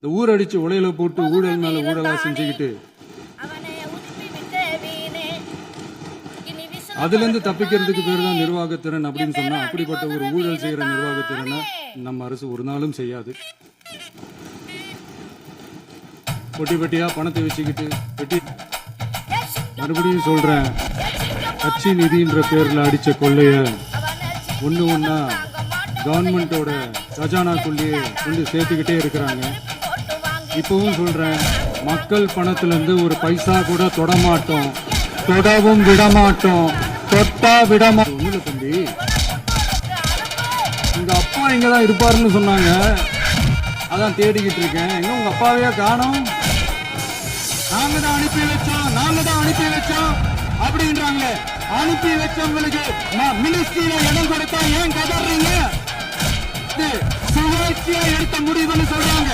இந்த ஊரடிச்சு உலையில போட்டு ஊழல் மேல ஊழலா செஞ்சுக்கிட்டு அதுல இருந்து தப்பிக்கிறதுக்கு பேர் தான் நிர்வாகத்திறன் அப்படின்னு சொன்னா, அப்படிப்பட்ட ஒரு ஊழல் செய்யற நிர்வாகத்திறனை நம்ம அரசு ஒரு நாளும் செய்யாது. பொட்டி பெட்டியா பணத்தை வச்சுக்கிட்டு வெட்டி, மறுபடியும் சொல்றேன், கட்சி நிதின்ற பேர்ல அடிச்ச கொள்ளைய ஒண்ணு ஒண்ணா கவர்மெண்டோட கஜானாக்குள்ளேயே கொண்டு சேர்த்துக்கிட்டே இருக்கிறாங்க. இப்பவும் சொல்றேன், மக்கள் பணத்துல இருந்து ஒரு பைசா கூட தொடமாட்டோம், தொடவும் விடமாட்டோம், தொட்டா விடமாட்டோம். ஒண்ணுல தம்பி, உங்க அப்பா இங்கதான் இருப்பாருன்னு சொன்னாங்க, அதான் தேடிக்கிட்டு இருக்கேன். எங்க உங்க அப்பாவையா காணோம்? நாங்க தான் அனுப்பி வச்சோம் அப்படின்றாங்களே. அனுப்பி வச்சவங்களுக்கு மினிஸ்ட்ரியில இடம் கொடுத்தா ஏன் கதறீங்க? சுழற்சியா எடுத்த முடிவுன்னு சொல்றாங்க.